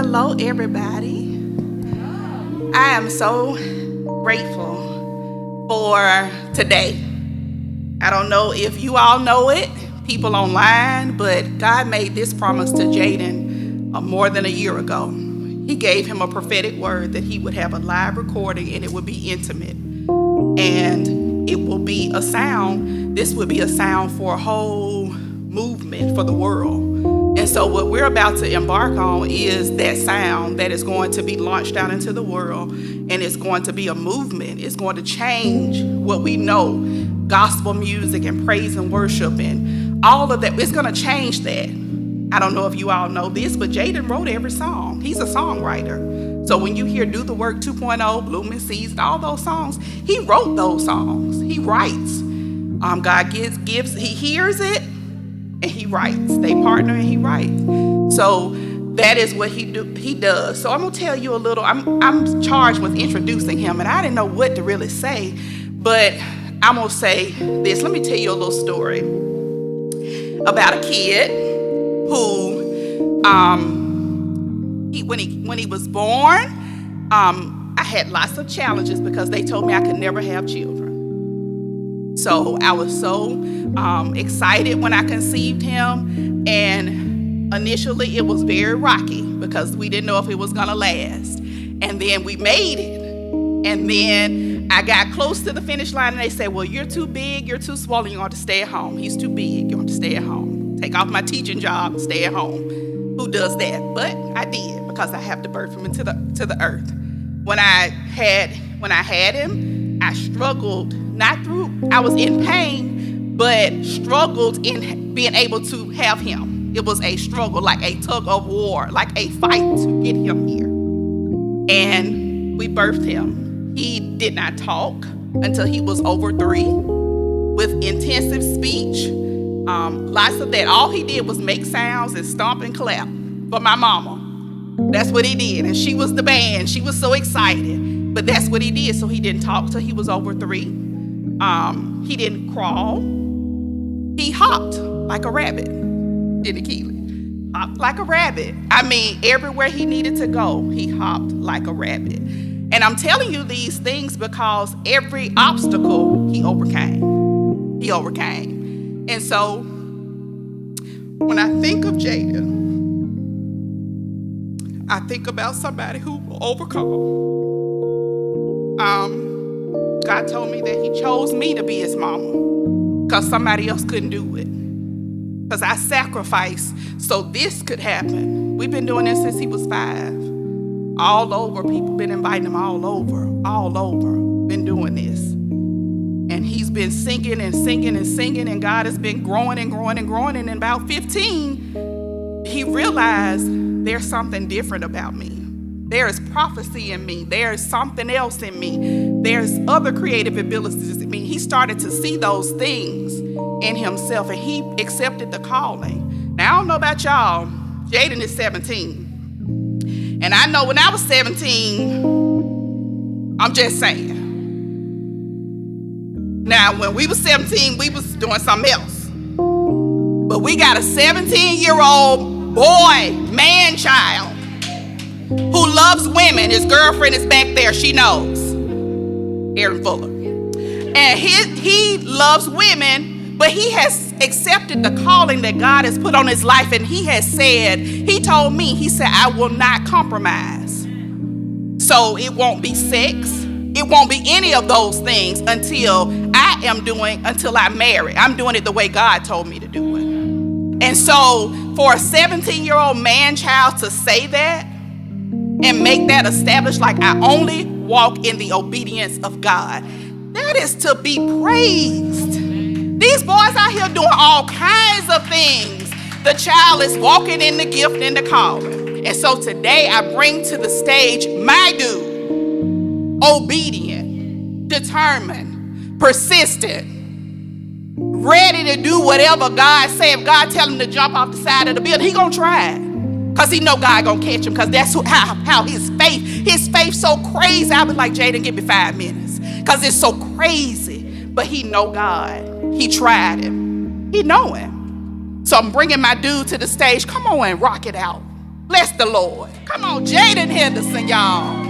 Hello, everybody. I am so grateful for today. I don't know if you all know it, people online, but God made this promise to Jaeden more than a year ago. He gave him a prophetic word that he would have a live recording and it would be intimate. And it will be a sound. This would be a sound for a whole movement for the world. And so what we're about to embark on is that sound that is going to be launched out into the world, and it's going to be a movement. It's going to change what we know, gospel music and praise and worship and all of that. It's going to change that. I don't know if you all know this, but Jaeden wrote every song. He's a songwriter. So when you hear Do the Work 2.0, Blooming Season, all those songs, he wrote those songs. He writes. God gives, he hears it, and he writes. They partner and he writes. So that is what he does. So I'm gonna tell you a little. I'm charged with introducing him, and I didn't know what to really say, but I'm gonna say this. Let me tell you a little story about a kid who, when he was born, I had lots of challenges because they told me I could never have children. So I was so excited when I conceived him, and initially it was very rocky because we didn't know if it was gonna last. And then we made it, and then I got close to the finish line, and they said, well, you're too big, you're too swollen, you're going to stay at home. He's too big, you're going to stay at home. Take off my teaching job, stay at home. Who does that? But I did, because I have to birth him into the earth. When I had him, I struggled. I was in pain, but struggled in being able to have him. It was a struggle, like a tug of war, like a fight to get him here. And we birthed him. He did not talk until he was over 3 with intensive speech, lots of that. All he did was make sounds and stomp and clap for my mama. That's what he did. And she was the band. She was so excited. But that's what he did. So he didn't talk till he was over 3. He didn't crawl. He hopped like a rabbit. Didn't he? Hopped like a rabbit. I mean, everywhere he needed to go, he hopped like a rabbit. And I'm telling you these things because every obstacle he overcame. He overcame. And so when I think of Jaeden, I think about somebody who will overcome. God told me that he chose me to be his mama because somebody else couldn't do it. Because I sacrificed so this could happen. We've been doing this since he was 5. All over, people been inviting him all over, been doing this. And he's been singing and singing and singing, and God has been growing and growing and growing. And in about 15, he realized there's something different about me. There is prophecy in me. There is something else in me. There's other creative abilities in me. He started to see those things in himself, and he accepted the calling. Now, I don't know about y'all. Jaeden is 17. And I know when I was 17, I'm just saying. Now, when we was 17, we was doing something else. But we got a 17-year-old boy, man-child, who loves women. His girlfriend is back there. She knows. Aaron Fuller. And he loves women, but he has accepted the calling that God has put on his life. And he has said, he told me, he said, I will not compromise. So it won't be sex. It won't be any of those things until I marry. I'm doing it the way God told me to do it. And so for a 17-year-old man-child to say that, and make that established, like I only walk in the obedience of God, that is to be praised. These boys out here doing all kinds of things. The child is walking in the gift and the calling. And so today I bring to the stage my dude, obedient, determined, persistent, ready to do whatever God said. If God tell him to jump off the side of the building, he gonna try it. Because he know God gonna catch him, because that's how his faith so crazy. I was like, Jaeden, give me 5 minutes. Because it's so crazy. But he know God. He tried him. He know him. So I'm bringing my dude to the stage. Come on and rock it out. Bless the Lord. Come on, Jaeden Henderson, y'all.